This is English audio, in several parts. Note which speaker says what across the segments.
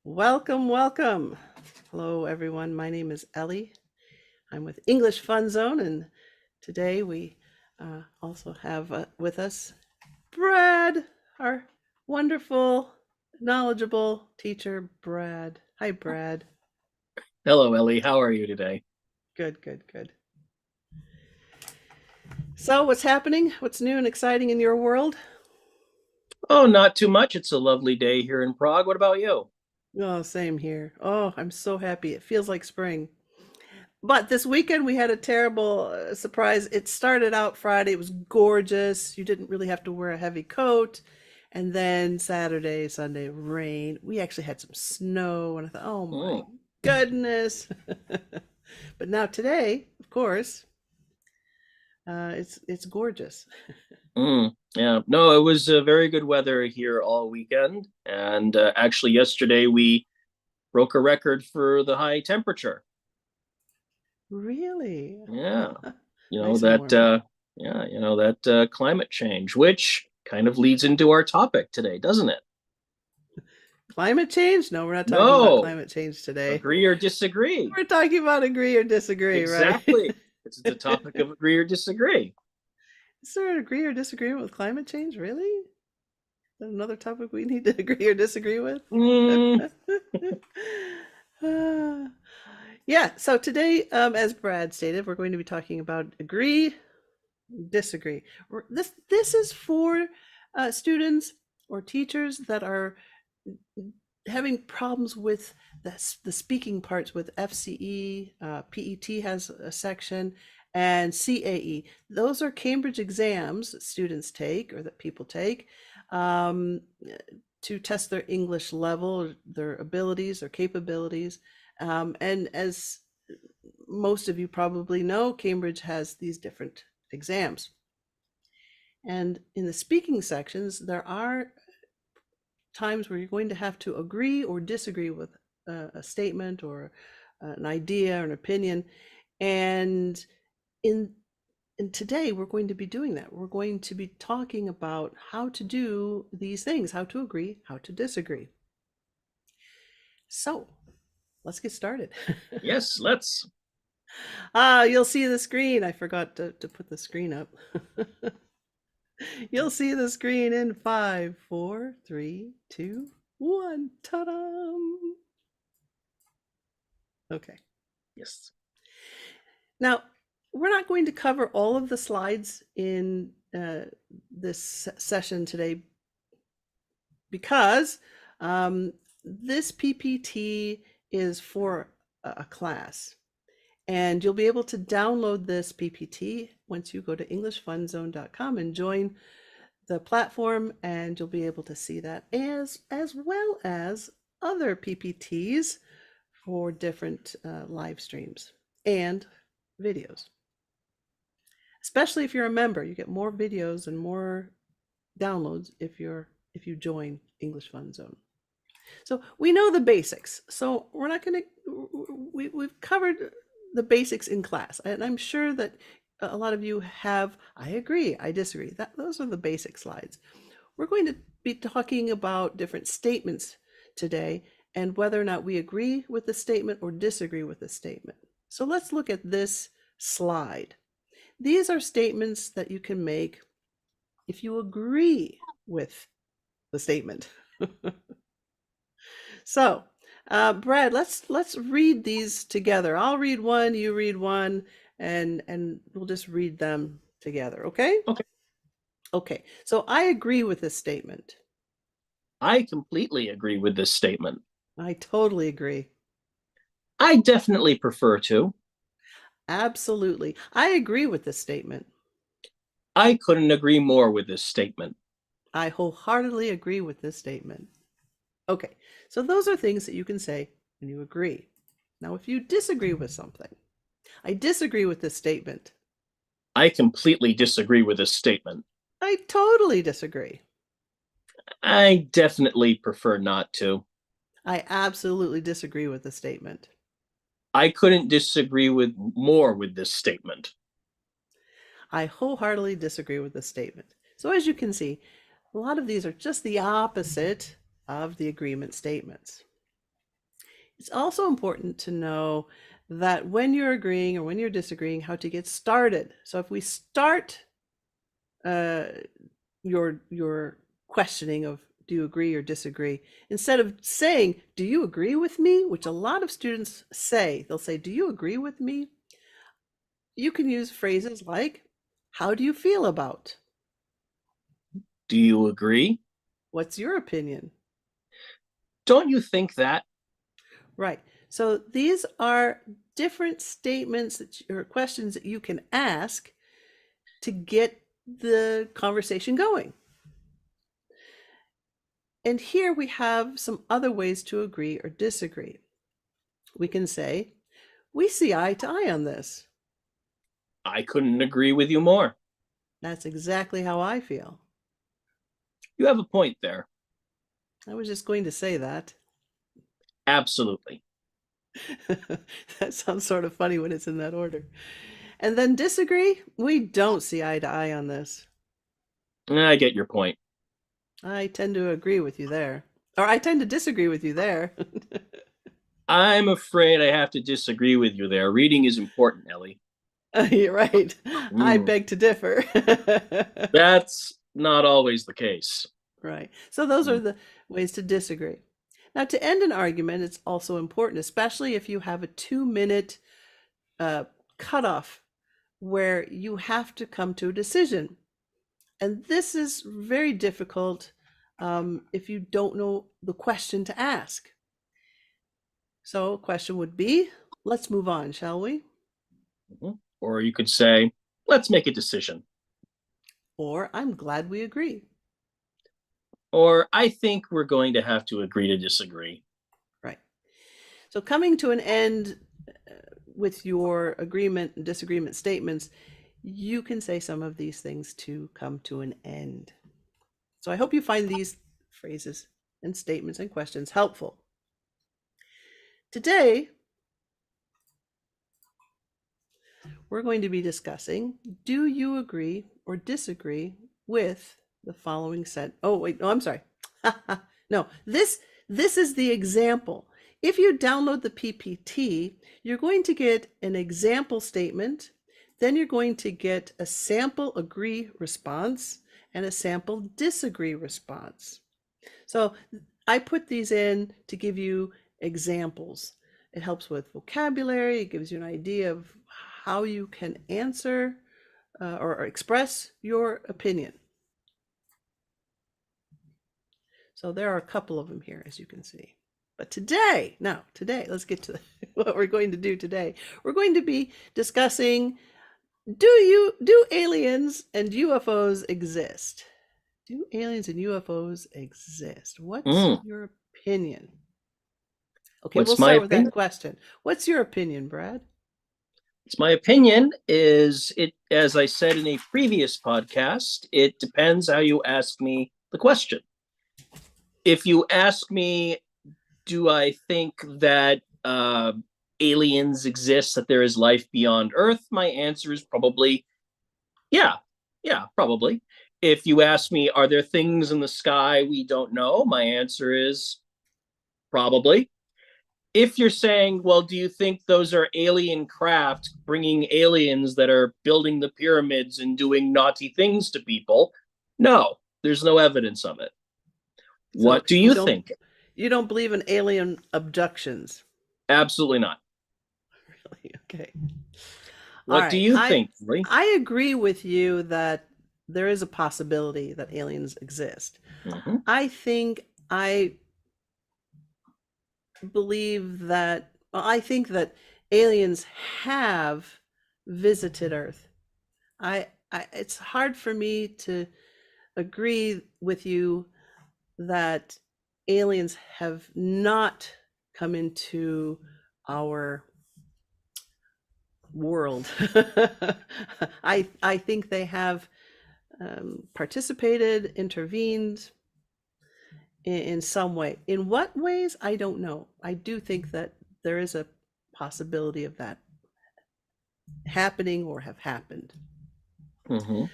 Speaker 1: Welcome, welcome. Hello, everyone. My name is Ellie. I'm with English Fun Zone, and today we also have with us Brad, our wonderful, knowledgeable teacher, Brad. Hi, Brad.
Speaker 2: Hello, Ellie. How are you today?
Speaker 1: Good, good, good. So, what's happening? What's new and exciting in your world?
Speaker 2: Oh, not too much. It's a lovely day here in Prague. What about you?
Speaker 1: Oh, same here. Oh, I'm so happy. It feels like spring. But this weekend we had a terrible surprise. It started out Friday, it was gorgeous. You didn't really have to wear a heavy coat. And then Saturday, Sunday, rain. We actually had some snow, and I thought, oh my
Speaker 2: Mm,
Speaker 1: goodness. But now today, of course, it's gorgeous.
Speaker 2: yeah. No, it was very good weather here all weekend. And actually, yesterday we broke a record for the high temperature.
Speaker 1: Really?
Speaker 2: Yeah. You know
Speaker 1: Nice and
Speaker 2: that
Speaker 1: warm.
Speaker 2: climate change, which kind of leads into our topic today, doesn't it?
Speaker 1: Climate change? No, we're not talking about
Speaker 2: No.
Speaker 1: climate change today.
Speaker 2: Agree or disagree?
Speaker 1: We're talking about agree or disagree, right?
Speaker 2: Exactly. This is the topic of agree or disagree.
Speaker 1: Is there an agree or disagreement with climate change? Really? Is that another topic we need to agree or disagree with?
Speaker 2: Mm,
Speaker 1: Yeah, so today, as Brad stated, we're going to be talking about agree, disagree. This is for students or teachers that are having problems with the speaking parts with FCE, PET has a section, and CAE. Those are Cambridge exams that students take or that people take um, to test their English level, their abilities, their capabilities. And as most of you probably know, Cambridge has these different exams. And in the speaking sections, there are times where you're going to have to agree or disagree with a statement or an idea or an opinion. And in today we're going to be doing that. We're going to be talking about how to do these things, how to agree, how to disagree. So let's get started.
Speaker 2: yes, let's.
Speaker 1: You'll see the screen. I forgot to put the screen up. You'll see the screen in 5, 4, 3, 2, 1. Ta-da! Okay.
Speaker 2: Yes.
Speaker 1: Now, we're not going to cover all of the slides in this session today because this PPT is for a class. And you'll be able to download this PPT once you go to englishfunzone.com and join the platform, and you'll be able to see that as well as other PPTs for different live streams and videos. Especially if you're a member, you get more videos and more downloads if you join English Fun Zone. So we know the basics. So we're not going to we've covered the basics in class, and I'm sure that a lot of you have. I agree, I disagree. That those are the basic slides. We're going to be talking about different statements today and whether or not we agree with the statement or disagree with the statement. So let's look at this slide. These are statements that you can make if you agree with the statement. So, Brad, let's read these together. I'll read one, you read one, and we'll just read them together, okay?
Speaker 2: Okay.
Speaker 1: Okay. So I agree with this statement.
Speaker 2: I completely agree with this statement.
Speaker 1: I totally agree.
Speaker 2: I definitely prefer to.
Speaker 1: Absolutely. I agree with this statement.
Speaker 2: I couldn't agree more with this statement.
Speaker 1: I wholeheartedly agree with this statement. Okay. So those are things that you can say when you agree. Now, if you disagree with something, I disagree with this statement.
Speaker 2: I completely disagree with this statement.
Speaker 1: I totally disagree.
Speaker 2: I definitely prefer not to.
Speaker 1: I absolutely disagree with the statement.
Speaker 2: I couldn't disagree with more with this statement.
Speaker 1: I wholeheartedly disagree with the statement. So as you can see, a lot of these are just the opposite of the agreement statements. It's also important to know that when you're agreeing or when you're disagreeing, how to get started. So if we start your questioning of do you agree or disagree, instead of saying, do you agree with me, which a lot of students say, they'll say, do you agree with me? You can use phrases like, how do you feel about?
Speaker 2: Do you agree?
Speaker 1: What's your opinion?
Speaker 2: Don't you think that?
Speaker 1: Right. So these are different statements or questions that you can ask to get the conversation going. And here we have some other ways to agree or disagree. We can say, we see eye to eye on this.
Speaker 2: I couldn't agree with you more.
Speaker 1: That's exactly how I feel.
Speaker 2: You have a point there.
Speaker 1: I was just going to say that.
Speaker 2: Absolutely.
Speaker 1: That sounds sort of funny when it's in that order. And then disagree, we don't see eye to eye on this.
Speaker 2: I get your point.
Speaker 1: I tend to agree with you there. Or I tend to disagree with you there.
Speaker 2: I'm afraid I have to disagree with you there. Reading is important, Ellie.
Speaker 1: You're right. I
Speaker 2: Mm,
Speaker 1: beg to differ.
Speaker 2: that's not always the case.
Speaker 1: Right. So those are
Speaker 2: Mm.
Speaker 1: the ways to disagree. Now, to end an argument, it's also important, especially if you have a 2-minute cutoff where you have to come to a decision. And this is very difficult if you don't know the question to ask. So, a question would be, let's move on, shall we?
Speaker 2: Or you could say, let's make a decision.
Speaker 1: Or, I'm glad we agree.
Speaker 2: Or I think we're going to have to agree to disagree.
Speaker 1: Right. So, coming to an end with your agreement and disagreement statements, you can say some of these things to come to an end. So, I hope you find these phrases and statements and questions helpful. Today, we're going to be discussing, do you agree or disagree with the following set? Oh, wait, no, I'm sorry. No, this is the example. If you download the PPT, you're going to get an example statement, then you're going to get a sample agree response and a sample disagree response. So I put these in to give you examples. It helps with vocabulary, it gives you an idea of how you can answer or express your opinion. So there are a couple of them here, as you can see. But today, let's get to what we're going to do today. We're going to be discussing, do aliens and UFOs exist? Do aliens and UFOs exist? What's
Speaker 2: Mm.
Speaker 1: your opinion? Okay, we'll
Speaker 2: What's my
Speaker 1: start with that
Speaker 2: opinion?
Speaker 1: question. What's your opinion, Brad?
Speaker 2: It's my opinion is it, as I said in a previous podcast, it depends how you ask me the question. If you ask me, do I think that aliens exist, that there is life beyond Earth? My answer is probably yeah. Yeah, probably. If you ask me, are there things in the sky we don't know? My answer is probably. If you're saying, well, do you think those are alien craft bringing aliens that are building the pyramids and doing naughty things to people? No, there's no evidence of it.
Speaker 1: So
Speaker 2: What do you think?
Speaker 1: you don't believe in alien abductions?
Speaker 2: Absolutely not.
Speaker 1: Really? Okay. All
Speaker 2: What do
Speaker 1: right.
Speaker 2: you think, Lee?
Speaker 1: I agree with you that there is a possibility that aliens exist.
Speaker 2: Mm-hmm.
Speaker 1: I think I believe that I think that aliens have visited Earth. It's hard for me to agree with you that aliens have not come into our world. I think they have participated, intervened in some way. In what ways, I don't know. I do think that there is a possibility of that happening or have happened.
Speaker 2: Mm-hmm.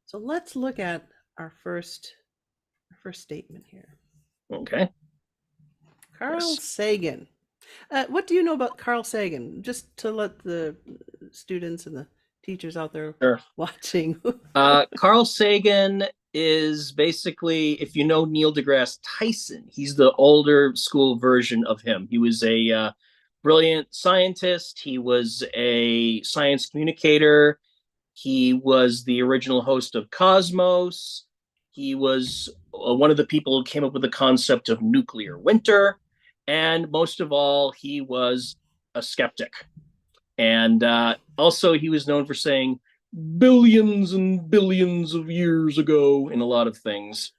Speaker 1: So let's look at our first statement here.
Speaker 2: Okay.
Speaker 1: Carl
Speaker 2: Yes.
Speaker 1: Sagan. What do you know about Carl Sagan? Just to let the students and the teachers out there
Speaker 2: Sure.
Speaker 1: watching.
Speaker 2: Carl Sagan is basically, if you know Neil deGrasse Tyson, he's the older school version of him. He was a brilliant scientist. He was a science communicator. He was the original host of Cosmos. He was one of the people who came up with the concept of nuclear winter. And most of all, he was a skeptic. And also, he was known for saying billions and billions of years ago in a lot of things.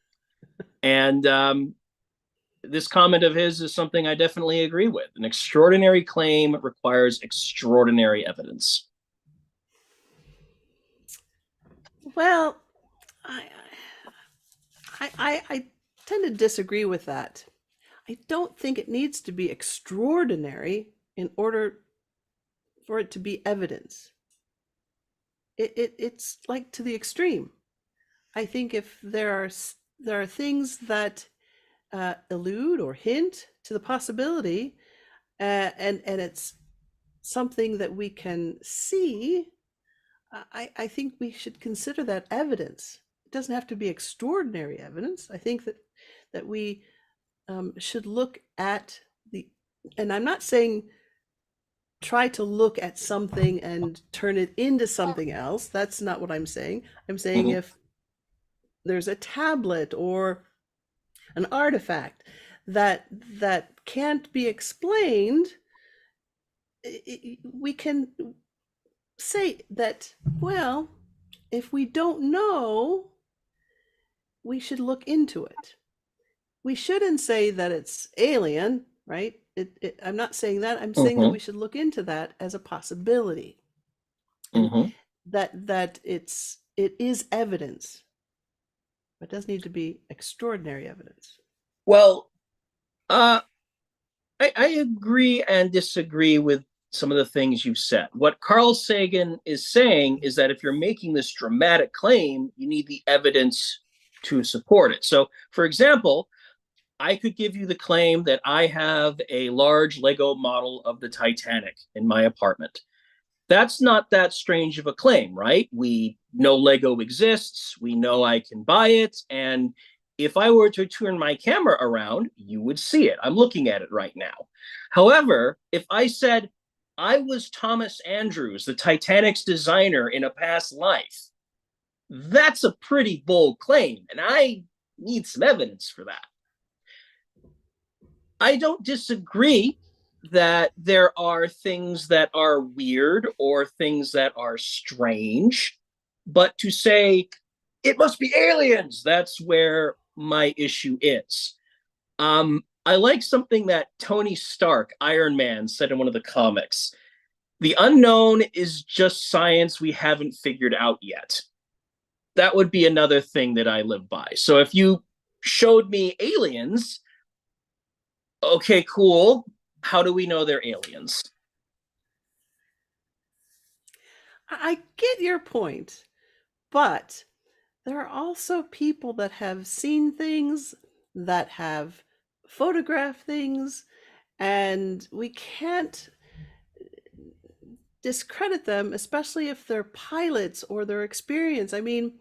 Speaker 2: And this comment of his is something I definitely agree with. An extraordinary claim requires extraordinary evidence.
Speaker 1: Well, I, I tend to disagree with that. I don't think it needs to be extraordinary in order for it to be evidence. It's like to the extreme. I think if there are things that allude or hint to the possibility, and it's something that we can see, I think we should consider that evidence. It doesn't have to be extraordinary evidence. I think that we should look at the, and I'm not saying try to look at something and turn it into something else. That's not what I'm saying. I'm saying
Speaker 2: Mhm.
Speaker 1: if there's a tablet or an artifact that can't be explained, we can say that, well, if we don't know, we should look into it. We shouldn't say that it's alien, right? I'm not saying that. I'm saying that
Speaker 2: Mhm.
Speaker 1: we should look into that as a possibility, and
Speaker 2: Mhm.
Speaker 1: that it is evidence, but it does need to be extraordinary evidence.
Speaker 2: Well, uh, I agree and disagree with some of the things you've said. What Carl Sagan is saying is that if you're making this dramatic claim, you need the evidence to support it. So, for example, I could give you the claim that I have a large Lego model of the Titanic in my apartment. That's not that strange of a claim, right? We know Lego exists, we know I can buy it, and if I were to turn my camera around, you would see it. I'm looking at it right now. However, if I said I was Thomas Andrews, the Titanic's designer in a past life, that's a pretty bold claim, and I need some evidence for that. I don't disagree that there are things that are weird or things that are strange, but to say it must be aliens, that's where my issue is. I like something that Tony Stark, Iron Man, said in one of the comics. The unknown is just science we haven't figured out yet. That would be another thing that I live by. So if you showed me aliens, okay, cool. How do we know they're aliens?
Speaker 1: I get your point, but there are also people that have seen things, that have photographed things, and we can't discredit them, especially if they're pilots or their experience. I mean,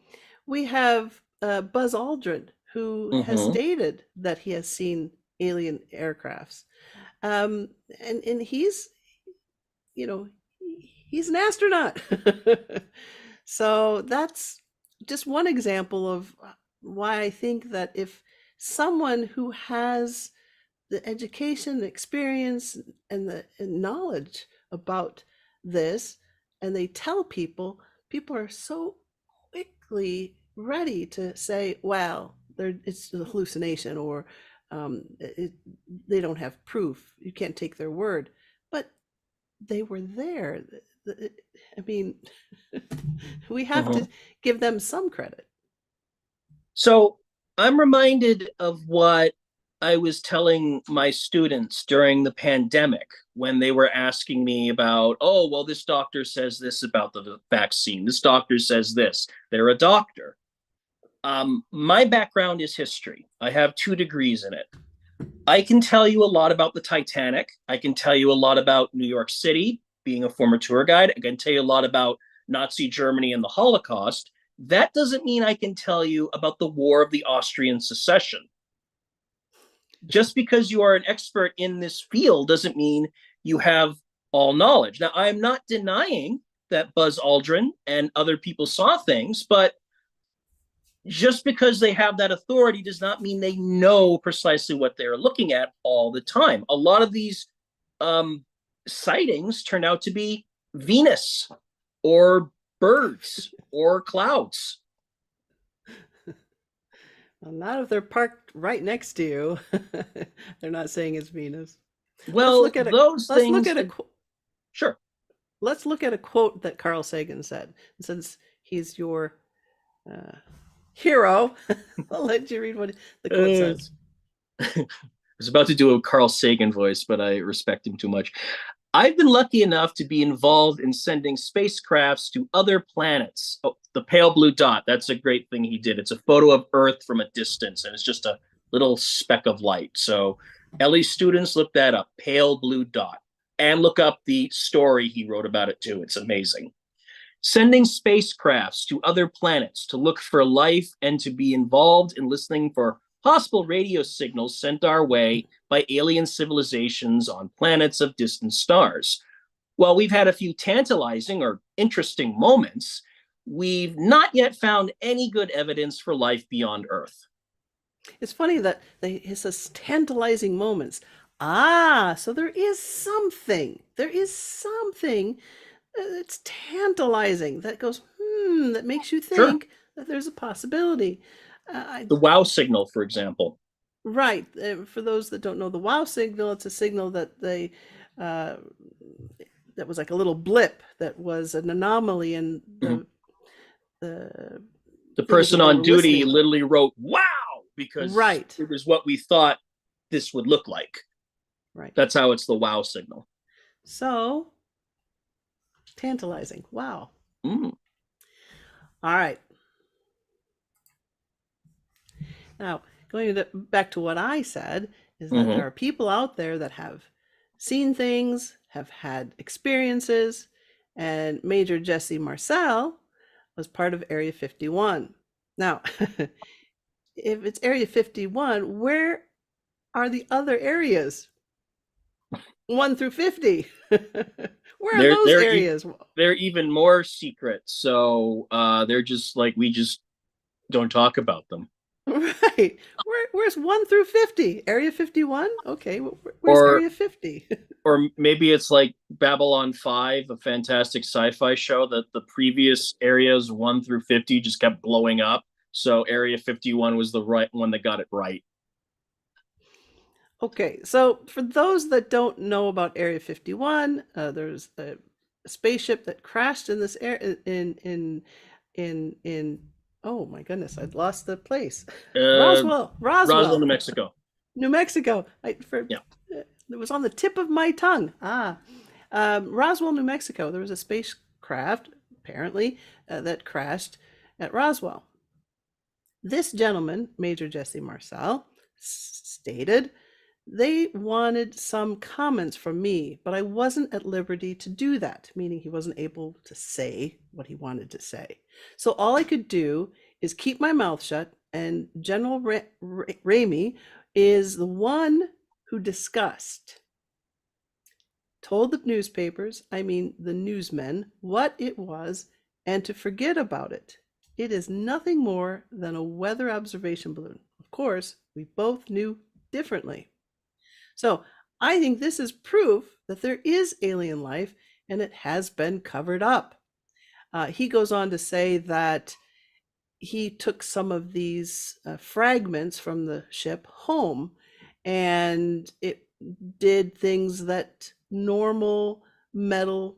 Speaker 1: we have Buzz Aldrin, who has
Speaker 2: Mm-hmm.
Speaker 1: stated that he has seen alien aircrafts, um, and he's, you know, he's an astronaut. So that's just one example of why I think that if someone who has the education, the experience, and the knowledge about this, and they tell people, people are so quickly ready to say, "Well, it's a hallucination," or they don't have proof. You can't take their word, but they were there. I mean, we have
Speaker 2: Mm-hmm.
Speaker 1: to give them some credit.
Speaker 2: So I'm reminded of what I was telling my students during the pandemic when they were asking me about, oh, well, this doctor says this about the vaccine. This doctor says this. They're a doctor. My background is history. I have 2 degrees in it. I can tell you a lot about the Titanic. I can tell you a lot about New York City, being a former tour guide. I can tell you a lot about Nazi Germany and the Holocaust. That doesn't mean I can tell you about the War of the Austrian Succession. Just because you are an expert in this field doesn't mean you have all knowledge. Now, I'm not denying that Buzz Aldrin and other people saw things, but just because they have that authority does not mean they know precisely what they're looking at all the time. A lot of these sightings turn out to be Venus or birds or clouds.
Speaker 1: Well, not if they're parked right next to you. They're not saying it's Venus.
Speaker 2: Well, those
Speaker 1: let's look
Speaker 2: things.
Speaker 1: at a
Speaker 2: Sure.
Speaker 1: Let's look at a quote that Carl Sagan said. Since he's your hero, I'll let you read what the quote says.
Speaker 2: I was about to do a Carl Sagan voice, but I respect him too much. I've been lucky enough to be involved in sending spacecrafts to other planets. Oh, the pale blue dot, that's a great thing he did. It's a photo of Earth from a distance, and it's just a little speck of light. So Ellie students, look that up, pale blue dot. And look up the story he wrote about it too. It's amazing. Sending spacecrafts to other planets to look for life and to be involved in listening for possible radio signals sent our way by alien civilizations on planets of distant stars. While we've had a few tantalizing or interesting moments, we've not yet found any good evidence for life beyond Earth.
Speaker 1: It's funny that it says tantalizing moments. Ah, so there is something. There is something that's tantalizing that goes, that makes you think that there's a possibility.
Speaker 2: The wow signal, for example.
Speaker 1: Right. For those that don't know the wow signal, it's a signal that that was like a little blip that was an anomaly in the
Speaker 2: person on duty literally wrote wow because
Speaker 1: right.
Speaker 2: it was what we thought this would look like.
Speaker 1: Right.
Speaker 2: That's how it's the wow signal.
Speaker 1: So tantalizing. Wow.
Speaker 2: Mm.
Speaker 1: All right. Now, going back to what I said, is that there are people out there that have seen things, have had experiences, and Major Jesse Marcel was part of Area 51. Now, if it's Area 51, where are the other areas? 1 through 50. Where are those areas?
Speaker 2: They're even more secret. So they're just like, we just don't talk about them.
Speaker 1: Right. Where's 1 through 50? Area 51? Okay. Where's Area 50?
Speaker 2: Or maybe it's like Babylon 5, a fantastic sci-fi show that the previous areas 1 through 50 just kept blowing up. So Area 51 was the right one that got it right.
Speaker 1: Okay, so for those that don't know about Area 51, there's a spaceship that crashed in this area in oh my goodness, I'd lost the place. Roswell,
Speaker 2: New Mexico.
Speaker 1: New Mexico. It was on the tip of my tongue. Roswell, New Mexico. There was a spacecraft apparently that crashed at Roswell. This gentleman, Major Jesse Marcel, stated they wanted some comments from me, but I wasn't at liberty to do that, meaning he wasn't able to say what he wanted to say. So all I could do is keep my mouth shut, and General Ramey is the one who told the newspapers, I mean the newsmen, what it was and to forget about it. It is nothing more than a weather observation balloon. Of course, we both knew differently. So I think this is proof that there is alien life and it has been covered up. He goes on to say that he took some of these fragments from the ship home and it did things that normal metal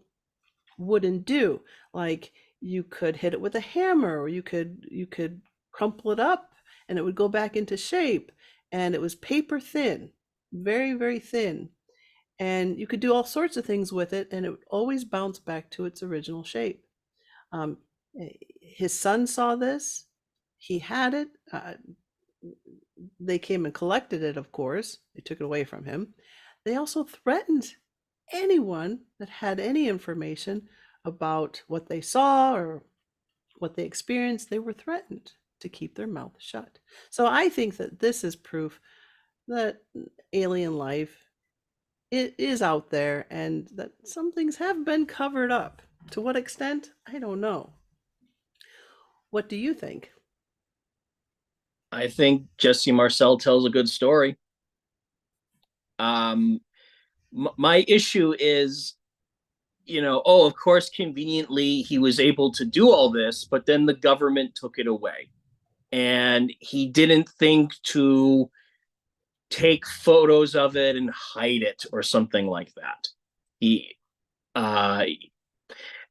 Speaker 1: wouldn't do. Like you could hit it with a hammer, or you could crumple it up and it would go back into shape, and it was paper thin. Very, very thin. And you could do all sorts of things with it, and it would always bounce back to its original shape. His son saw this. He had it. they came and collected it, of course. They took it away from him. They also threatened anyone that had any information about what they saw or what they experienced. They were threatened to keep their mouth shut. So I think that this is proof that alien life it is out there and that some things have been covered up. To what extent? I don't know. What do you think?
Speaker 2: I think Jesse Marcel tells a good story. Um, my issue is, oh, of course, conveniently he was able to do all this, but then the government took it away. And he didn't think to take photos of it and hide it or something like that. He, uh,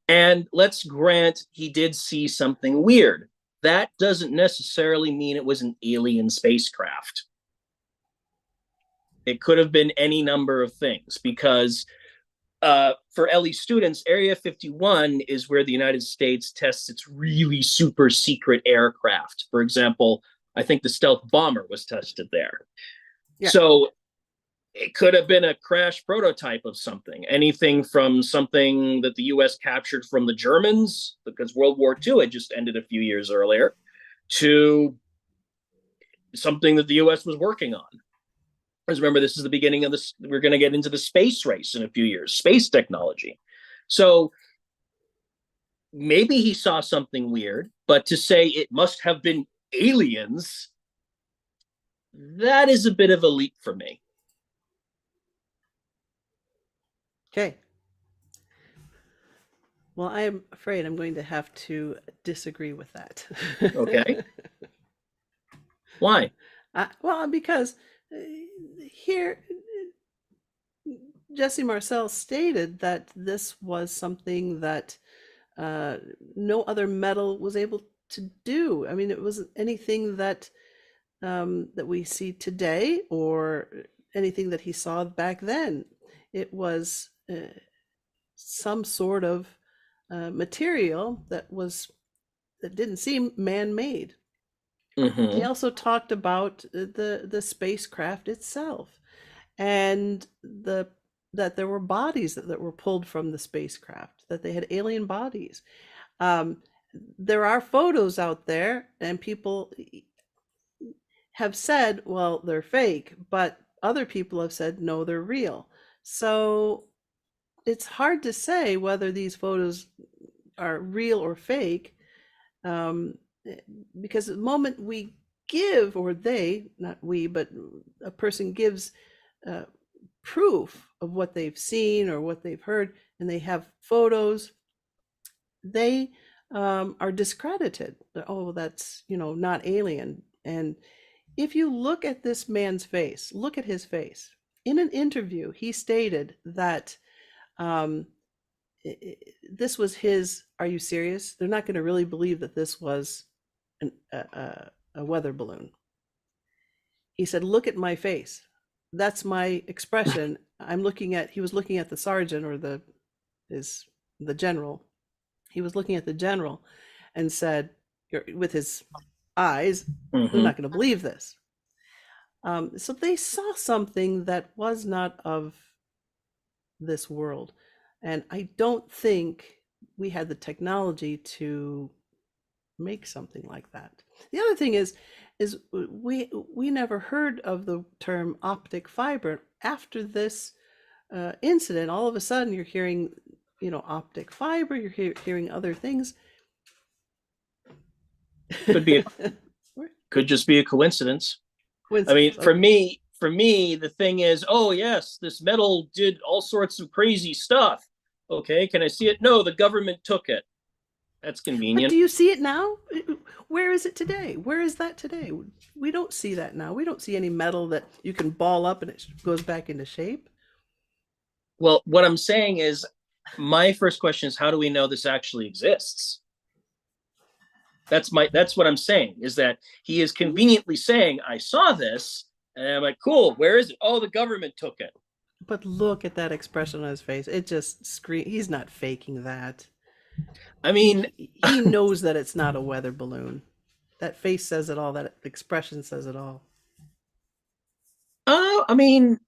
Speaker 2: and let's grant he did see something weird. That doesn't necessarily mean it was an alien spacecraft. It could have been any number of things because for LE students, Area 51 is where the United States tests its really super secret aircraft. For example, I think the stealth bomber was tested there. Yeah. So it could have been a crash prototype of something, anything from something that the U.S. captured from the Germans, because World War II had just ended a few years earlier, to something that the U.S. was working on. Because remember, this is the beginning of this. We're going to get into the space race in a few years, space technology. So maybe he saw something weird, but to say it must have been aliens, that is a bit of a leap for me.
Speaker 1: Okay. Well, I'm afraid I'm going to have to disagree with that.
Speaker 2: Okay. Why?
Speaker 1: Well, because here Jesse Marcel stated that this was something that no other metal was able to do. I mean, it wasn't anything that that we see today or anything that he saw back then. It was some sort of material that didn't seem man-made.
Speaker 2: Mm-hmm.
Speaker 1: They also talked about the spacecraft itself and that there were bodies that were pulled from the spacecraft, that they had alien bodies. There are photos out there, and people have said, well, they're fake, but other people have said, no, they're real. So it's hard to say whether these photos are real or fake, because the moment we give, or they, not we, but a person gives proof of what they've seen or what they've heard, and they have photos, they are discredited. Oh, that's, not alien. And if you look at this man's face, look at his face. In an interview, he stated that this was his, are you serious? They're not going to really believe that this was a weather balloon. He said, look at my face. That's my expression. He was looking at the sergeant or the general. He was looking at the general and said, with his eyes, they're not going to believe this. So they saw something that was not of this world. And I don't think we had the technology to make something like that. The other thing is we never heard of the term optic fiber. After this incident, all of a sudden you're hearing, optic fiber, you're hearing other things.
Speaker 2: Could just be a coincidence. I mean, for me, the thing is, oh yes, this metal did all sorts of crazy stuff. Okay, can I see it? No, the government took it. That's convenient.
Speaker 1: But do you see it now? Where is it today? Where is that today? We don't see that now. We don't see any metal that you can ball up and it goes back into shape.
Speaker 2: Well, what I'm saying is, my first question is, how do we know this actually exists? That's what I'm saying, is that he is conveniently saying, I saw this, and I'm like, cool, where is it? Oh, the government took it.
Speaker 1: But look at that expression on his face. It just screams. He's not faking that.
Speaker 2: I mean,
Speaker 1: he knows that it's not a weather balloon. that face says it all. That expression says it all.
Speaker 2: I mean,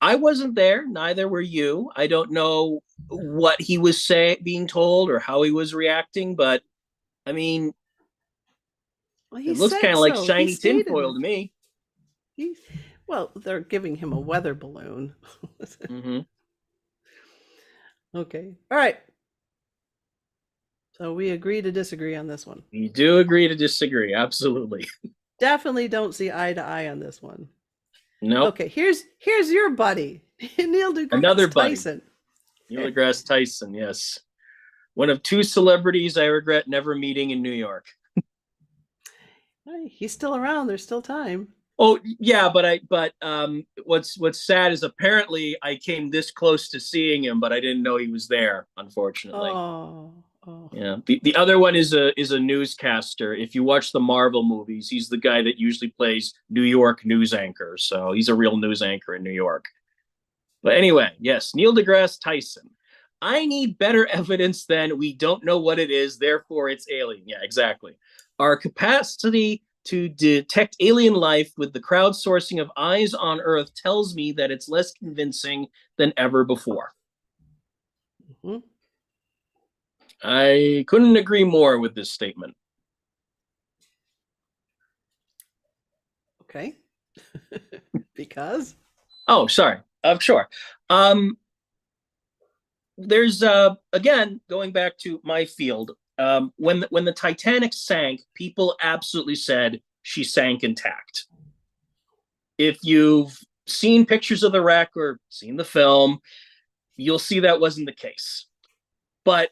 Speaker 2: I wasn't there. Neither were you. I don't know what he was being told or how he was reacting, but I mean,
Speaker 1: Well, he
Speaker 2: it looks kind
Speaker 1: said
Speaker 2: of like
Speaker 1: so. He
Speaker 2: shiny
Speaker 1: stated
Speaker 2: tinfoil
Speaker 1: it.
Speaker 2: to me.
Speaker 1: He, well, they're giving him a weather balloon.
Speaker 2: Mm-hmm.
Speaker 1: Okay. All right. So we agree to disagree on this one.
Speaker 2: You do agree to disagree. Absolutely.
Speaker 1: Definitely don't see eye to eye on this one.
Speaker 2: Nope.
Speaker 1: Okay, here's your buddy, Neil
Speaker 2: Another
Speaker 1: deGrasse
Speaker 2: buddy,
Speaker 1: Tyson.
Speaker 2: Neil deGrasse Tyson. Yes. One of two celebrities I regret never meeting in New York.
Speaker 1: Hey, he's still around. There's still time.
Speaker 2: Oh yeah, but what's sad is apparently I came this close to seeing him, but I didn't know he was there, unfortunately.
Speaker 1: Oh, oh.
Speaker 2: Yeah. The other one is a newscaster. If you watch the Marvel movies, he's the guy that usually plays New York news anchor. So he's a real news anchor in New York. But anyway, yes, Neil deGrasse Tyson. I need better evidence than we don't know what it is, therefore it's alien. Yeah, exactly. Our capacity to detect alien life with the crowdsourcing of eyes on Earth tells me that it's less convincing than ever before.
Speaker 1: Mhm.
Speaker 2: I couldn't agree more with this statement.
Speaker 1: Okay. Because?
Speaker 2: Oh, sorry. Sure. There's again going back to my field. When the Titanic sank, people absolutely said she sank intact. If you've seen pictures of the wreck or seen the film, you'll see that wasn't the case. But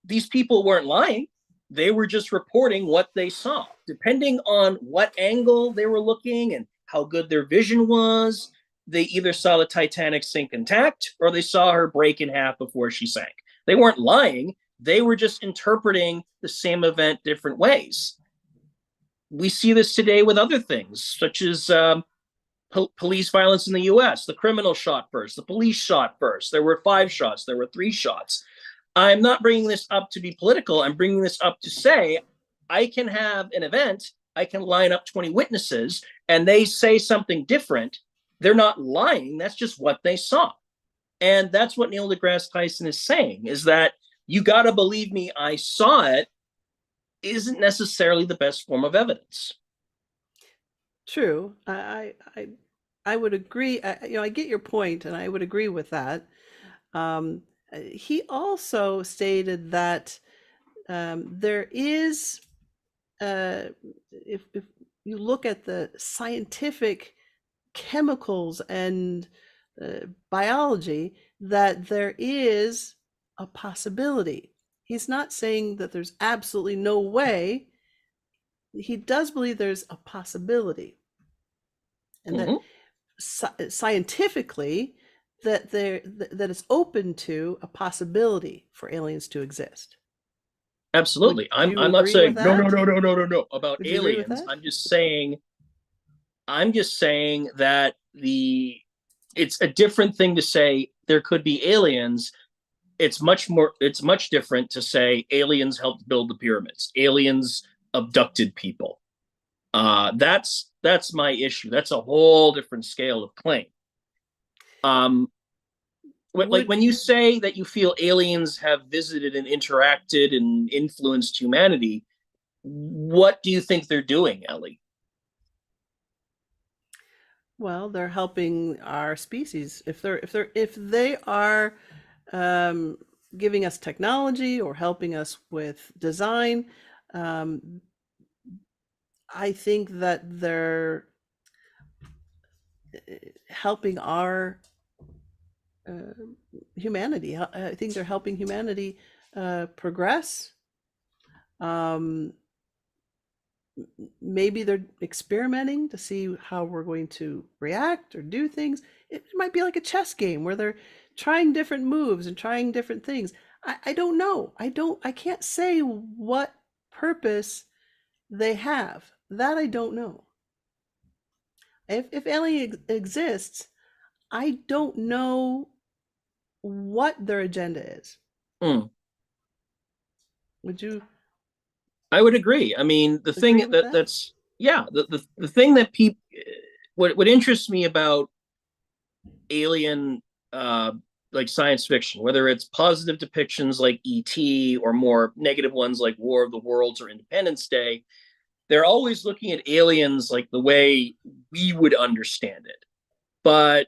Speaker 2: these people weren't lying. They were just reporting what they saw. Depending on what angle they were looking and how good their vision was, they either saw the Titanic sink intact or they saw her break in half before she sank. They weren't lying. They were just interpreting the same event different ways. We see this today with other things, such as police violence in the U.S. The criminal shot first, the police shot first. There were 5 shots, there were 3 shots. I'm not bringing this up to be political. I'm bringing this up to say I can have an event, I can line up 20 witnesses, and they say something different. They're not lying. That's just what they saw. And that's what Neil deGrasse Tyson is saying, is that you got to believe me, I saw it, isn't necessarily the best form of evidence.
Speaker 1: True. I would agree. I get your point, and I would agree with that. He also stated that there is, if you look at the scientific chemicals and biology, that there is a possibility. He's not saying that there's absolutely no way. He does believe there's a possibility, and that scientifically, that it's open to a possibility for aliens to exist.
Speaker 2: Absolutely.
Speaker 1: Would you
Speaker 2: I'm not
Speaker 1: agree with
Speaker 2: saying no,
Speaker 1: that?
Speaker 2: no, no, no, no, no, no about
Speaker 1: Would you agree with
Speaker 2: aliens.
Speaker 1: that?
Speaker 2: I'm just saying that it's a different thing to say there could be aliens. It's much different to say aliens helped build the pyramids. Aliens abducted people. That's my issue. That's a whole different scale of claim. Like
Speaker 1: Would
Speaker 2: when you say that you feel aliens have visited and interacted and influenced humanity, what do you think they're doing, Ellie?
Speaker 1: Well, they're helping our species. If they are um, giving us technology or helping us with design, um, I think that they're helping our uh, humanity. I think they're helping humanity progress. Um, Maybe they're experimenting to see how we're going to react or do things. It might be like a chess game where they're trying different moves and trying different things. I don't know. I can't say what purpose they have. That I don't know. If alien exists, I don't know what their agenda is.
Speaker 2: Mm.
Speaker 1: Would you?
Speaker 2: I would agree. I mean, the
Speaker 1: Agree
Speaker 2: thing
Speaker 1: with that?
Speaker 2: that's yeah, the thing that people what interests me about alien uh like science fiction, whether it's positive depictions like ET or more negative ones like War of the Worlds or Independence Day, they're always looking at aliens like the way we would understand it. But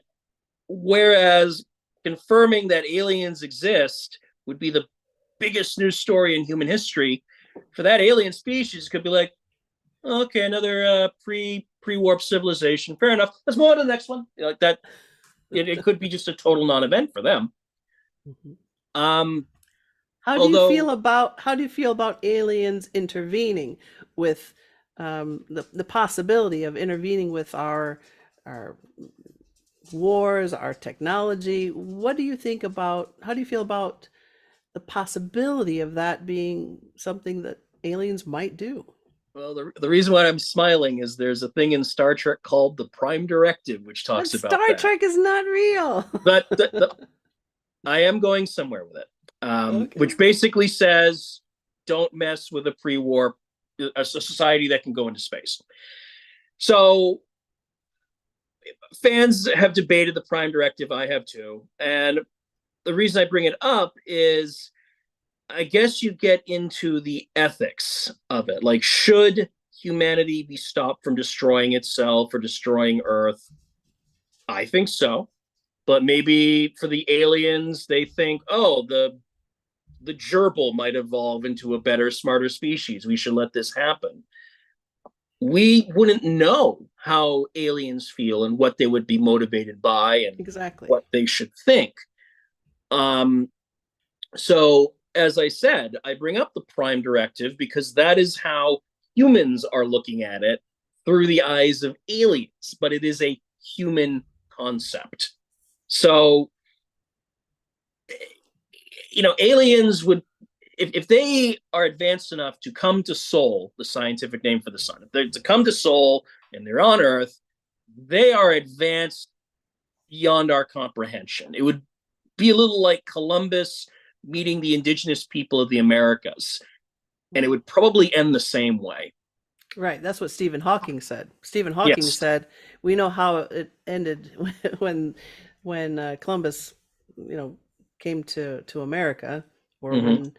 Speaker 2: whereas confirming that aliens exist would be the biggest news story in human history, for that alien species could be like, okay, another pre warp civilization. Fair enough. Let's move on to the next one. Like that, it could be just a total non-event for them.
Speaker 1: Mhm.
Speaker 2: Um,
Speaker 1: How
Speaker 2: although,
Speaker 1: do you feel about aliens intervening with the possibility of intervening with our wars, our technology? What do you think about? How do you feel about the possibility of that being something that aliens might do?
Speaker 2: well, the reason why I'm smiling is there's a thing in Star Trek called the Prime Directive, which
Speaker 1: But
Speaker 2: talks about
Speaker 1: Star
Speaker 2: that.
Speaker 1: Trek is not real.
Speaker 2: But I am going somewhere with it, which
Speaker 1: Okay.
Speaker 2: basically says don't mess with a pre-war a society that can go into space. So fans have debated the Prime Directive. I have too, and the reason I bring it up is I guess you get into the ethics of it. Like, should humanity be stopped from destroying itself or destroying Earth? I think so. But maybe for the aliens, they think, oh, the gerbil might evolve into a better, smarter species. We should let this happen. We wouldn't know how aliens feel and what they would be motivated by and
Speaker 1: Exactly.
Speaker 2: what they should think. Um, so, as I said, I bring up the Prime Directive because that is how humans are looking at it through the eyes of aliens, but it is a human concept. So, aliens would, if they are advanced enough to come to Sol, the scientific name for the sun, if they're to come to Sol and they're on Earth, they are advanced beyond our comprehension. It would be a little like Columbus meeting the indigenous people of the Americas, and it would probably end the same way.
Speaker 1: Right. That's what Stephen Hawking said. Stephen Hawking
Speaker 2: Yes.
Speaker 1: said, "We know how it ended when Columbus, you know, came to America, or
Speaker 2: Mm-hmm.
Speaker 1: when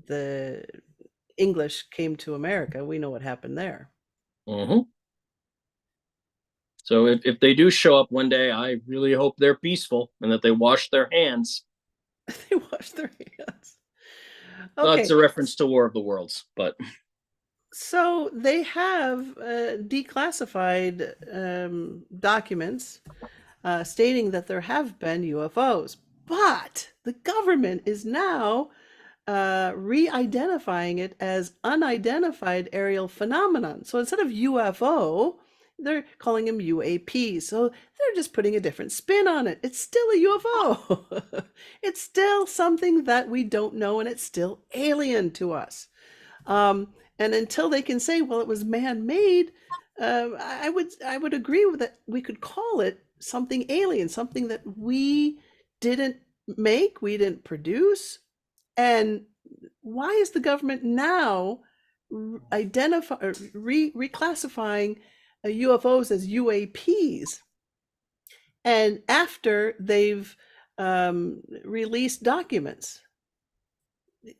Speaker 1: the English came to America. We know what happened there."
Speaker 2: Mm-hmm. So if they do show up one day, I really hope they're peaceful and that they wash their hands.
Speaker 1: They washed their hands.
Speaker 2: That's
Speaker 1: Okay,
Speaker 2: a reference to War of the Worlds, but
Speaker 1: so they have declassified documents stating that there have been UFOs, but the government is now re-identifying it as unidentified aerial phenomenon. So instead of UFO, they're calling them UAP. So they're just putting a different spin on it. It's still a UFO. It's still something that we don't know, and it's still alien to us. And until they can say, well, it was man-made, I would agree with that. We could call it something alien, something that we didn't make, we didn't produce. And why is the government now reclassifying UFOs as UAPs? And after they've released documents,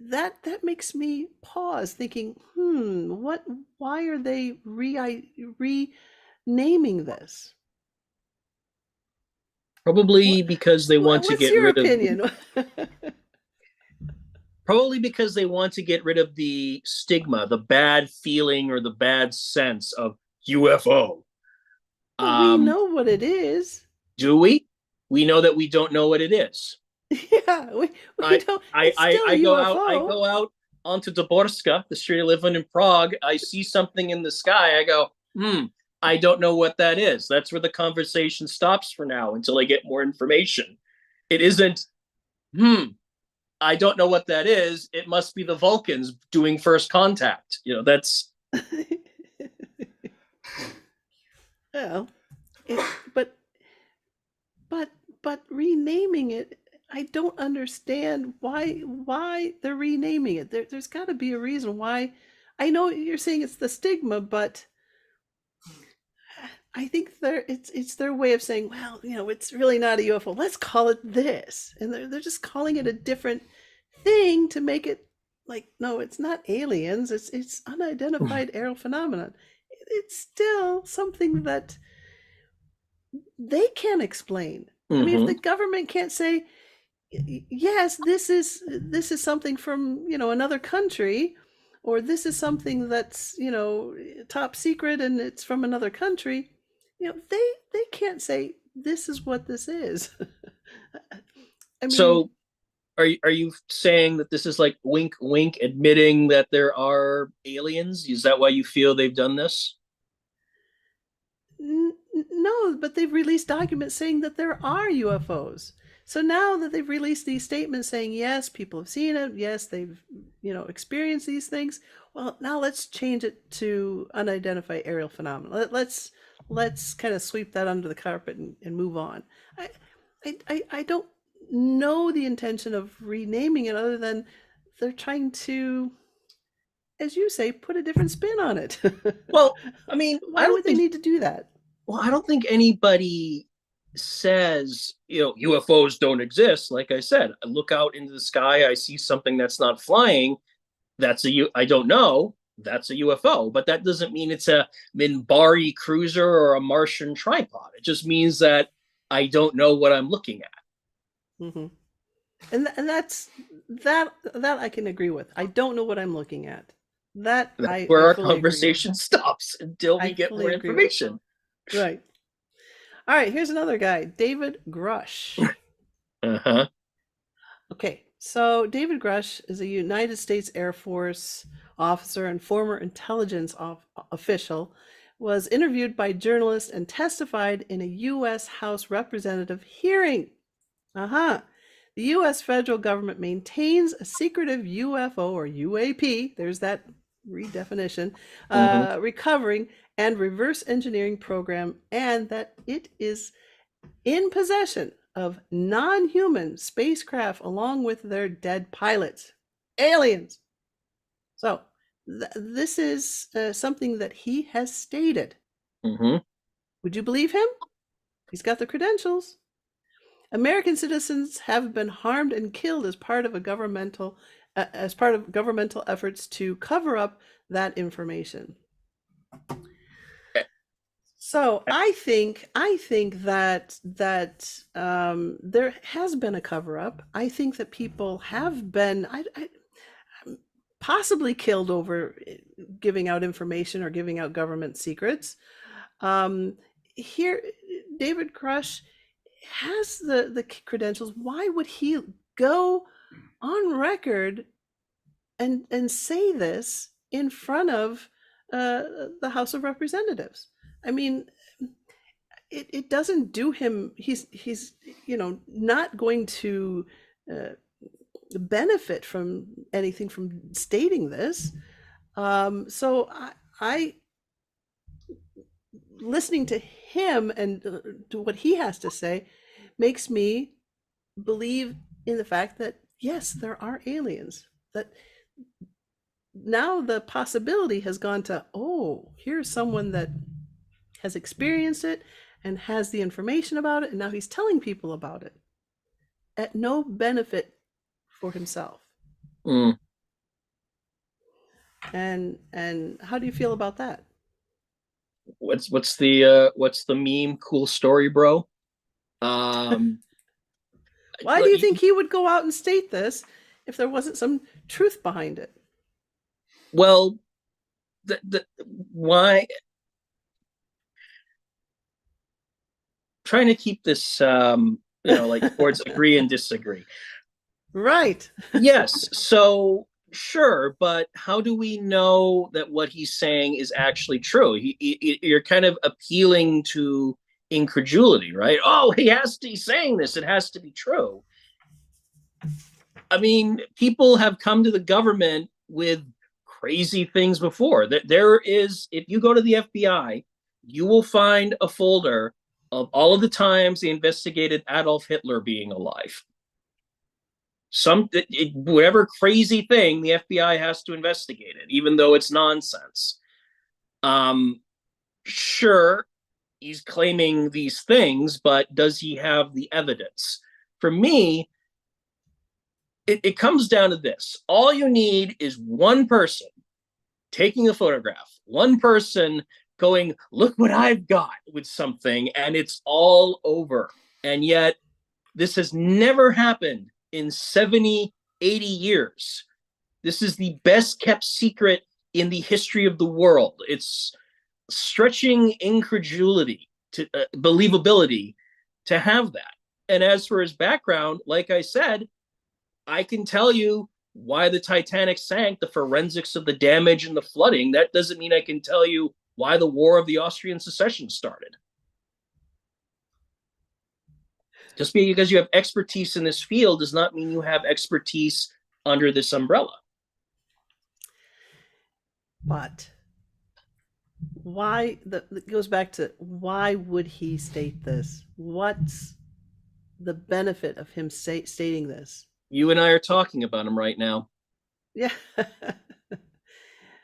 Speaker 1: that makes me pause, thinking, what? Why are they renaming this?
Speaker 2: probably
Speaker 1: What?
Speaker 2: because they want to
Speaker 1: What's
Speaker 2: get
Speaker 1: your
Speaker 2: rid of the
Speaker 1: opinion?
Speaker 2: probably because they want to get rid of the stigma, the bad feeling or the bad sense of UFO.
Speaker 1: Well, we
Speaker 2: Um,
Speaker 1: know what it is.
Speaker 2: do we? We know that we don't know what it is.
Speaker 1: Yeah, we
Speaker 2: I
Speaker 1: don't.
Speaker 2: I
Speaker 1: It's
Speaker 2: I,
Speaker 1: still a
Speaker 2: I go out I
Speaker 1: UFO.
Speaker 2: go out onto Dvorska, the street I live in Prague. I see something in the sky. I go, I don't know what that is. That's where the conversation stops for now until I get more information. It isn't, I don't know what that is. It must be the Vulcans doing first contact. That's
Speaker 1: Well, it, but but but renaming it, I don't understand why they're renaming it. There's got to be a reason why I know you're saying it's the stigma, but I think it's their way of saying, well, it's really not a UFO. Let's call it this, and they're just calling it a different thing to make it like, no, it's not aliens. It's unidentified aerial phenomenon. It's still something that they can't explain. I mean, if the government can't say, yes, this is something from another country, or this is something that's top secret and it's from another country, they can't say this is what this is. I mean,
Speaker 2: So are you saying that this is like wink wink admitting that there are aliens? Is that why you feel they've done this?
Speaker 1: no, but they've released documents saying that there are UFOs. So now that they've released these statements saying, yes, people have seen it, yes, they've experienced these things. Well, now let's change it to unidentified aerial phenomena. Let's kind of sweep that under the carpet and move on. I don't know the intention of renaming it, other than they're trying to, as you say, put a different spin on it.
Speaker 2: Well, I mean,
Speaker 1: Why would they need to do that?
Speaker 2: well, I don't think anybody says, UFOs don't exist. Like I said, I look out into the sky, I see something that's not flying. I don't know. That's a UFO, but that doesn't mean it's a Minbari cruiser or a Martian tripod. It just means that I don't know what I'm looking at.
Speaker 1: Mm-hmm. And that I can agree with. I don't know what I'm looking at. That's
Speaker 2: where our
Speaker 1: fully
Speaker 2: conversation stops until we get more information.
Speaker 1: Right. All right, here's another guy, David Grush.
Speaker 2: Uh-huh.
Speaker 1: Okay, so David Grush is a United States Air Force officer and former intelligence official, was interviewed by journalists and testified in a U.S. House Representative hearing. The U.S. federal government maintains a secretive UFO or UAP, there's that redefinition, recovering and reverse engineering program, and that it is in possession of non-human spacecraft along with their dead pilots, aliens. So this is something that he has stated. Would you believe him? He's got the credentials. American citizens have been harmed and killed as part of governmental efforts to cover up that information. So I think that there has been a cover up. I think that people have been possibly killed over giving out information or giving out government secrets. Here, David Grush has the credentials. Why would he go on record and say this in front of the House of Representatives? I mean, it doesn't do him. He's not going to benefit from anything from stating this. So I listening to him and to what he has to say makes me believe in the fact that yes, there are aliens. That now the possibility has gone to, oh, here's someone that has experienced it and has the information about it, and now he's telling people about it at no benefit for himself. And how do you feel about that?
Speaker 2: What's the meme? Cool story, bro.
Speaker 1: Why do you think he would go out and state this if there wasn't some truth behind it?
Speaker 2: Well, why? Trying to keep this, like towards agree and disagree.
Speaker 1: Right.
Speaker 2: Yes. So sure, but how do we know that what he's saying is actually true? You're kind of appealing to incredulity, right? Oh, he's saying this. It has to be true. I mean, people have come to the government with crazy things before. There is, if you go to the FBI, you will find a folder of all of the times they investigated Adolf Hitler being alive. whatever crazy thing, the FBI has to investigate it, even though it's nonsense. Sure, he's claiming these things, but does he have the evidence? For me, it comes down to this. All you need is one person taking a photograph, one person going, look what I've got with something, and it's all over. And yet, this has never happened in 70, 80 years. This is the best kept secret in the history of the world. It's stretching incredulity to believability to have that. And as for his background, like I said, I can tell you why the Titanic sank, the forensics of the damage and the flooding. That doesn't mean I can tell you why the War of the Austrian Succession started. Just because you have expertise in this field does not mean you have expertise under this umbrella.
Speaker 1: But why, it goes back to why would he state this? What's the benefit of him stating this?
Speaker 2: You and I are talking about him right now.
Speaker 1: Yeah.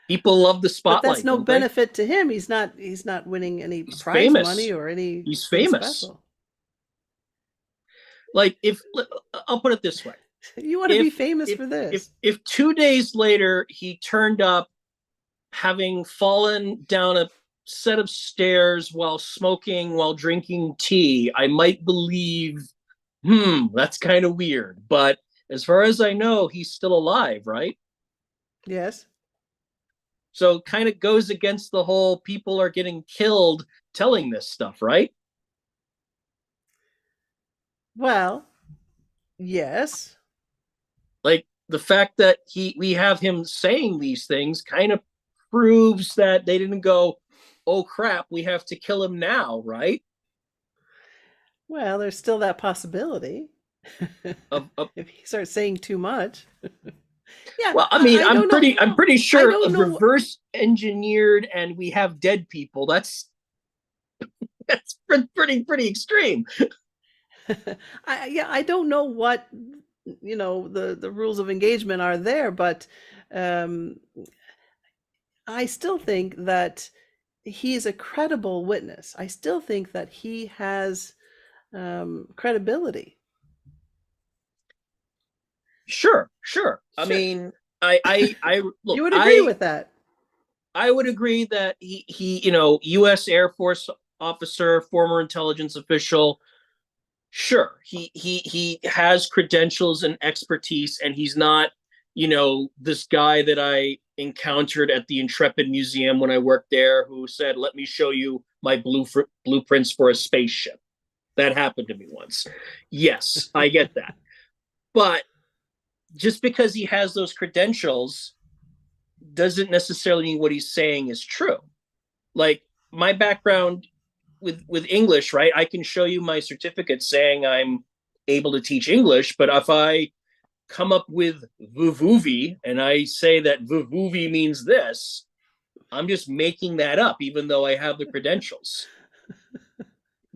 Speaker 2: People love the spotlight.
Speaker 1: But that's no benefit to him. He's not winning any prize money or any.
Speaker 2: He's famous.
Speaker 1: Special.
Speaker 2: Like, I'll put it this way.
Speaker 1: You want to be famous for this.
Speaker 2: If 2 days later he turned up having fallen down a set of stairs while smoking, while drinking tea, I might believe, that's kind of weird. But as far as I know, he's still alive, right?
Speaker 1: Yes.
Speaker 2: So kind of goes against the whole people are getting killed telling this stuff, right?
Speaker 1: Well, yes.
Speaker 2: Like the fact that we have him saying these things kind of proves that they didn't go, oh crap, we have to kill him now, right?
Speaker 1: Well, there's still that possibility. If he starts saying too much.
Speaker 2: Yeah. Well, I mean, I'm pretty sure reverse engineered and we have dead people. That's pretty extreme.
Speaker 1: I don't know what the rules of engagement are there, but I still think that he's a credible witness. I still think that he has credibility.
Speaker 2: Sure. I mean, I look,
Speaker 1: you would agree with that.
Speaker 2: I would agree that he U.S. Air Force officer, former intelligence official. Sure, he has credentials and expertise, and he's not, this guy that I encountered at the Intrepid Museum when I worked there who said, let me show you my blueprints for a spaceship. That happened to me once. Yes, I get that. But just because he has those credentials doesn't necessarily mean what he's saying is true. Like my background with English, right? I can show you my certificate saying I'm able to teach English, but if I come up with vuvuvi and I say that vuvuvi means this, I'm just making that up, even though I have the credentials.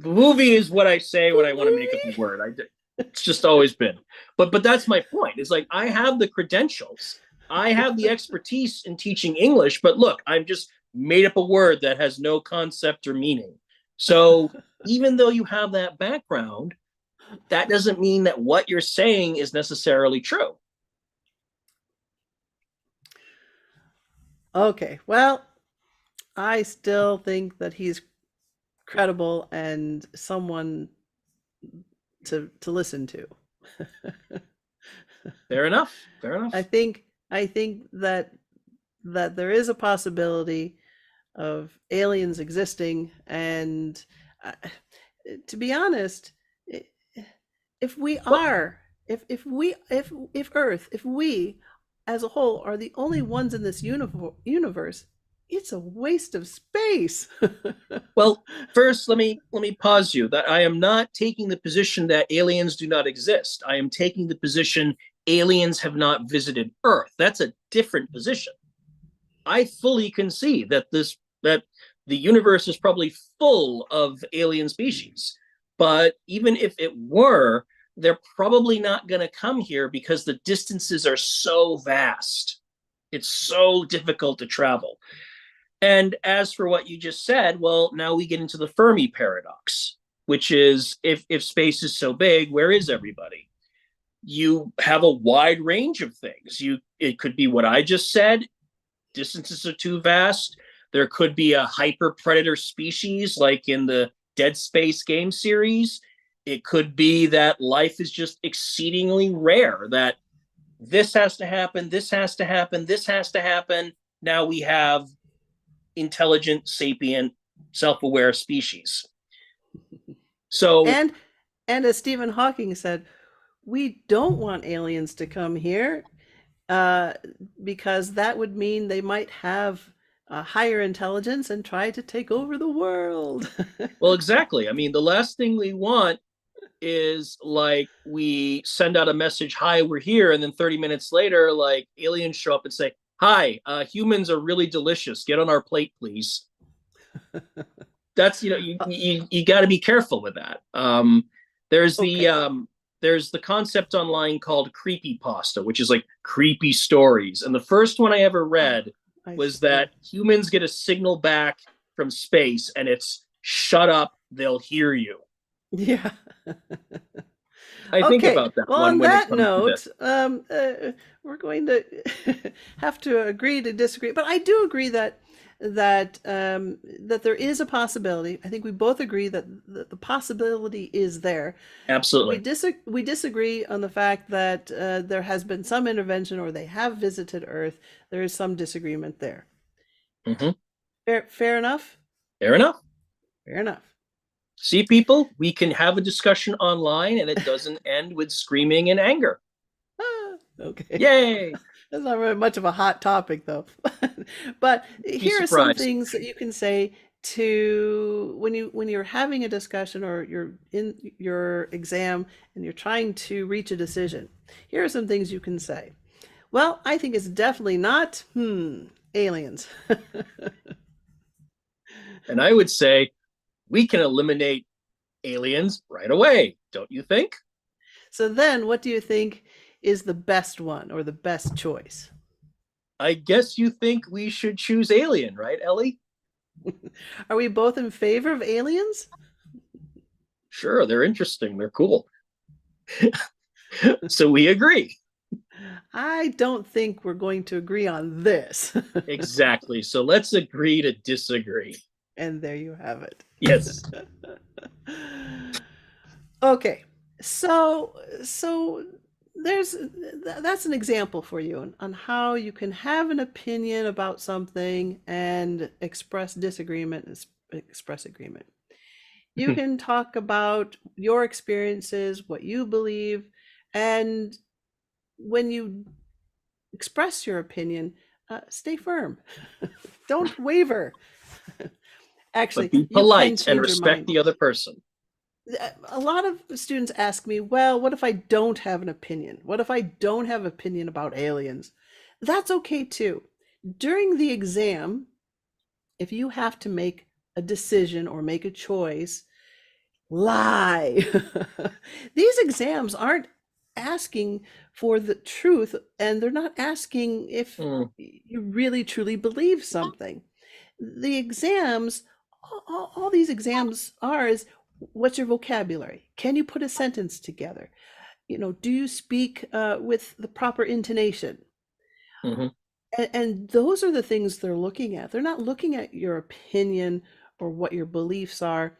Speaker 2: Vuvuvi is what I say when I want to make up a word. It's just always been. But that's my point. It's like I have the credentials. I have the expertise in teaching English, but look, I'm just made up a word that has no concept or meaning. So even though you have that background, that doesn't mean that what you're saying is necessarily true.
Speaker 1: Okay, well, I still think that he's credible and someone to listen to.
Speaker 2: Fair enough.
Speaker 1: I think that there is a possibility of aliens existing, and to be honest, if we as a whole are the only ones in this universe, it's a waste of space.
Speaker 2: Well, first, let me pause you that I am not taking the position that aliens do not exist. I am taking the position aliens have not visited Earth. That's a different position. I fully concede that the universe is probably full of alien species. But even if it were, they're probably not going to come here because the distances are so vast. It's so difficult to travel. And as for what you just said, well, now we get into the Fermi paradox, which is if space is so big, where is everybody? You have a wide range of things. It could be what I just said, distances are too vast. There could be a hyper predator species like in the Dead Space game series. It could be that life is just exceedingly rare, that this has to happen, this has to happen, this has to happen. Now we have intelligent, sapient, self-aware species. So,
Speaker 1: And as Stephen Hawking said, we don't want aliens to come here uh, because that would mean they might have a higher intelligence and try to take over the world.
Speaker 2: well, exactly. I mean, the last thing we want is like we send out a message, hi, we're here, and then 30 minutes later, like aliens show up and say, hi, humans are really delicious, get on our plate, please. That's, you got to be careful with that. There's
Speaker 1: Okay.
Speaker 2: there's the concept online called creepy pasta, which is like creepy stories, and the first one I ever read was that humans get a signal back from space and it's shut up, they'll hear you.
Speaker 1: Yeah.
Speaker 2: I think about that
Speaker 1: well,
Speaker 2: one
Speaker 1: on
Speaker 2: when it
Speaker 1: that
Speaker 2: comes to
Speaker 1: note,
Speaker 2: this.
Speaker 1: we're going to have to agree to disagree. But I do agree that that there is a possibility. I think we both agree that the possibility is there.
Speaker 2: Absolutely.
Speaker 1: We disagree on the fact that there has been some intervention or they have visited Earth. There is some disagreement there.
Speaker 2: Mm-hmm.
Speaker 1: Fair enough?
Speaker 2: Fair enough.
Speaker 1: Fair enough.
Speaker 2: See, people, we can have a discussion online and it doesn't end with screaming and anger.
Speaker 1: Okay.
Speaker 2: Yay!
Speaker 1: That's not really much of a hot topic, though. But here are some things that you can say to when you're having a discussion or you're in your exam and you're trying to reach a decision. Here are some things you can say. Well, I think it's definitely not aliens.
Speaker 2: And I would say we can eliminate aliens right away, don't you think?
Speaker 1: So then what do you think is the best one or the best choice?
Speaker 2: I guess you think we should choose alien, right, Ellie?
Speaker 1: Are we both in favor of aliens?
Speaker 2: Sure, they're interesting, they're cool. So we agree.
Speaker 1: I don't think we're going to agree on this.
Speaker 2: Exactly. So let's agree to disagree.
Speaker 1: And there you have it.
Speaker 2: Yes.
Speaker 1: Okay. So that's an example for you on how you can have an opinion about something and express disagreement and express agreement. You can talk about your experiences, what you believe, and when you express your opinion, stay firm. Don't waver. Actually,
Speaker 2: but be polite and respect the other person.
Speaker 1: A lot of students ask me, well, what if I don't have an opinion? What if I don't have an opinion about aliens? That's okay too. During the exam, if you have to make a decision or make a choice, lie. These exams aren't asking for the truth, and they're not asking if you really truly believe something. The exams, all these exams are is, what's your vocabulary? Can you put a sentence together? Do you speak with the proper intonation?
Speaker 2: Mm-hmm.
Speaker 1: And those are the things they're looking at. They're not looking at your opinion or what your beliefs are.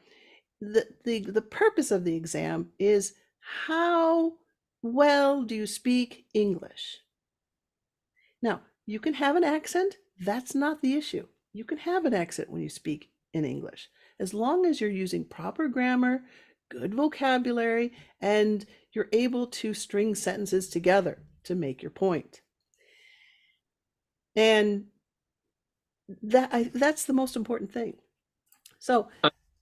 Speaker 1: The purpose of the exam is how well do you speak English? Now, you can have an accent. That's not the issue. You can have an accent when you speak in English, as long as you're using proper grammar, good vocabulary, and you're able to string sentences together to make your point. And that's the most important thing. So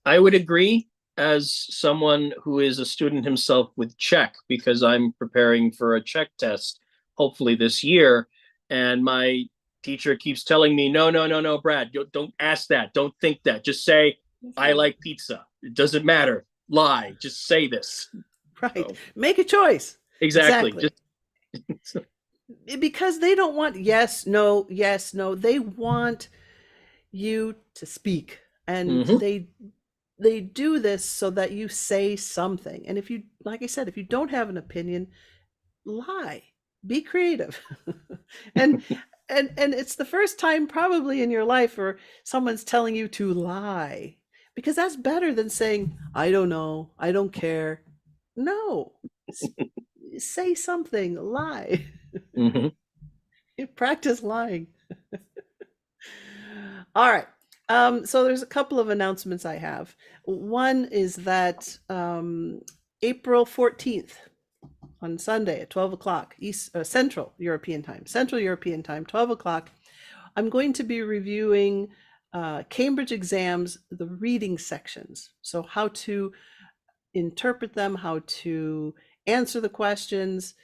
Speaker 2: I would agree, as someone who is a student himself with Czech, because I'm preparing for a Czech test, hopefully this year. And my teacher keeps telling me, no, Brad, don't ask that. Don't think that. Just say, I like pizza. It doesn't matter. Lie. Just say this.
Speaker 1: Right.
Speaker 2: So
Speaker 1: Make a choice.
Speaker 2: exactly.
Speaker 1: Exactly.
Speaker 2: Just
Speaker 1: Because they don't want yes, no, yes, no. They want you to speak. And
Speaker 2: Mhm.
Speaker 1: they do this so that you say something. And if you, like I said, if you don't have an opinion, lie. Be creative. and and it's the first time probably in your life where someone's telling you to lie, because that's better than saying I don't know, I don't care. No. Say something, lie.
Speaker 2: Mhm.
Speaker 1: Practice lying. All right. So there's a couple of announcements I have. One is that April 14th, on Sunday at 12 o'clock, Central European Time, 12 o'clock, I'm going to be reviewing Cambridge exams, the reading sections. So how to interpret them, how to answer the questions.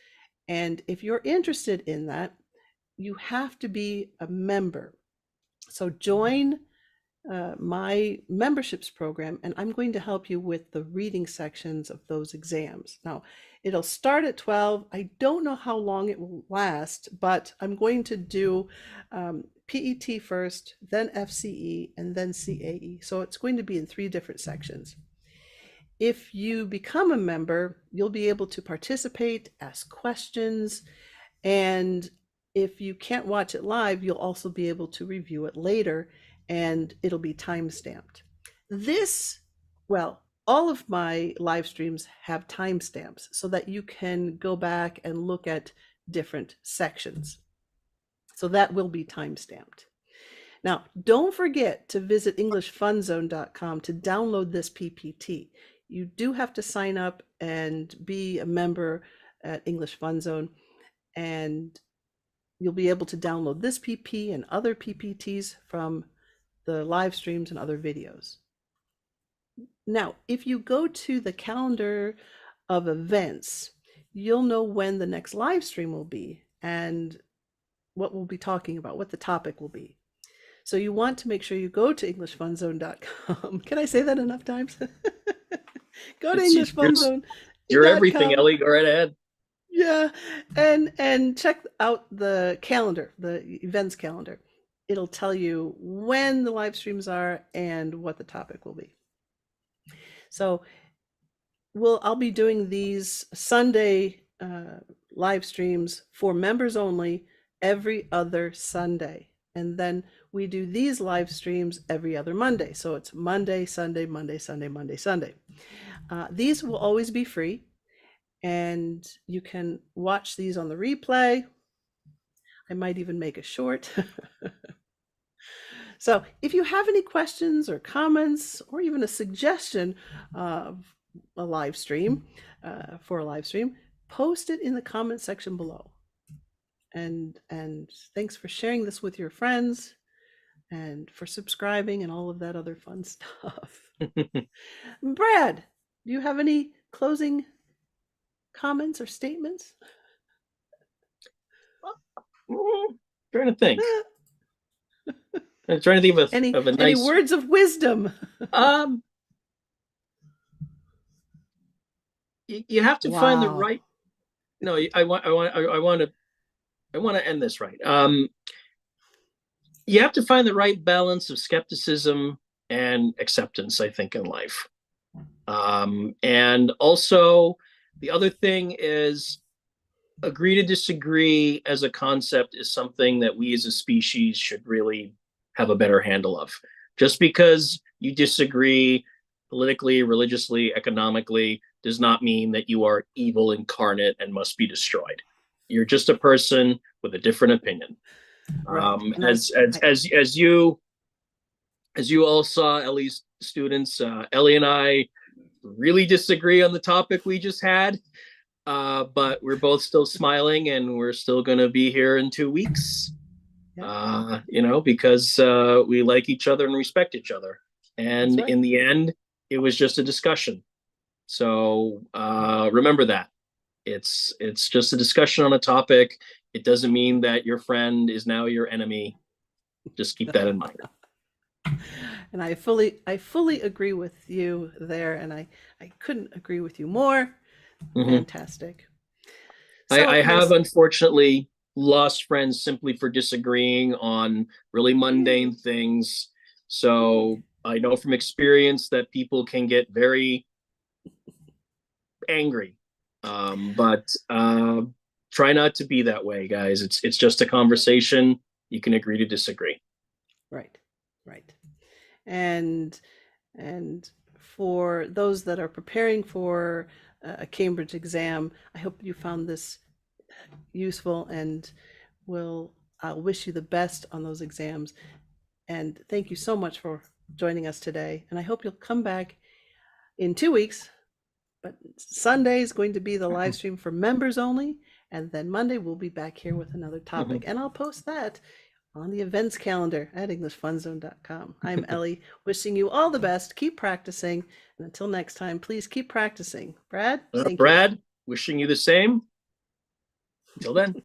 Speaker 1: And if you're interested in that, you have to be a member. So join my memberships program, and I'm going to help you with the reading sections of those exams. Now, it'll start at 12. I don't know how long it will last, but I'm going to do PET first, then FCE, and then CAE. So it's going to be in 3 different sections. If you become a member, you'll be able to participate, ask questions, and if you can't watch it live, you'll also be able to review it later, and it'll be time stamped. This, well, all of my live streams have timestamps so that you can go back and look at different sections. So that will be time stamped. Now, don't forget to visit EnglishFunZone.com to download this PPT. You do have to sign up and be a member at English Fun Zone, and you'll be able to download this PP and other PPTs from the live streams and other videos. Now, if you go to the calendar of events, you'll know when the next live stream will be and what we'll be talking about, what the topic will be. So you want to make sure you go to EnglishFunZone.com. Can I say that enough times? Go to
Speaker 2: You're everything,
Speaker 1: EnglishFunZone.com.
Speaker 2: Ellie. Go right ahead.
Speaker 1: Yeah, and check out the calendar, the events calendar. It'll tell you when the live streams are and what the topic will be. So I'll be doing these Sunday live streams for members only every other Sunday. And then we do these live streams every other Monday. So it's Monday, Sunday, Monday, Sunday, Monday, Sunday. These will always be free, and you can watch these on the replay. I might even make a short. So if you have any questions or comments or even a suggestion of a live stream, for a live stream, post it in the comment section below. And thanks for sharing this with your friends and for subscribing and all of that other fun stuff. Brad, do you have any closing comments or statements?
Speaker 2: Trying to think. I'm trying to think of a nice.
Speaker 1: Any words of wisdom?
Speaker 2: You have to find the right. No, I want to end this right. You have to find the right balance of skepticism and acceptance, I think, in life. And also, the other thing is, agree to disagree as a concept is something that we as a species should really have a better handle of. Just because you disagree politically, religiously, economically, does not mean that you are evil incarnate and must be destroyed. You're just a person with a different opinion.
Speaker 1: Right.
Speaker 2: As you all saw, Ellie's students, Ellie and I really disagree on the topic we just had, but we're both still smiling, and we're still going to be here in 2 weeks. Yeah. Because we like each other and respect each other. And in the end, it was just a discussion. So remember that. It's just a discussion on a topic. It doesn't mean that your friend is now your enemy. Just keep that in mind.
Speaker 1: And I fully agree with you there, and I couldn't agree with you more.
Speaker 2: Mhm.
Speaker 1: Fantastic.
Speaker 2: I
Speaker 1: So,
Speaker 2: have unfortunately lost friends simply for disagreeing on really mundane things. So I know from experience that people can get very angry. But try not to be that way, guys. It's just a conversation. You can agree to disagree.
Speaker 1: right, right. And and for those that are preparing for a Cambridge exam, I hope you found this useful, and I'll wish you the best on those exams. And thank you so much for joining us today. And I hope you'll come back in 2 weeks. But Sunday is going to be the live stream for members only. And then Monday, we'll be back here with another topic. And I'll post that on the events calendar at EnglishFunZone.com. I'm Ellie, wishing you all the best. Keep practicing. And until next time, please keep practicing. Brad, thank you.
Speaker 2: Brad, wishing you the same. Until then.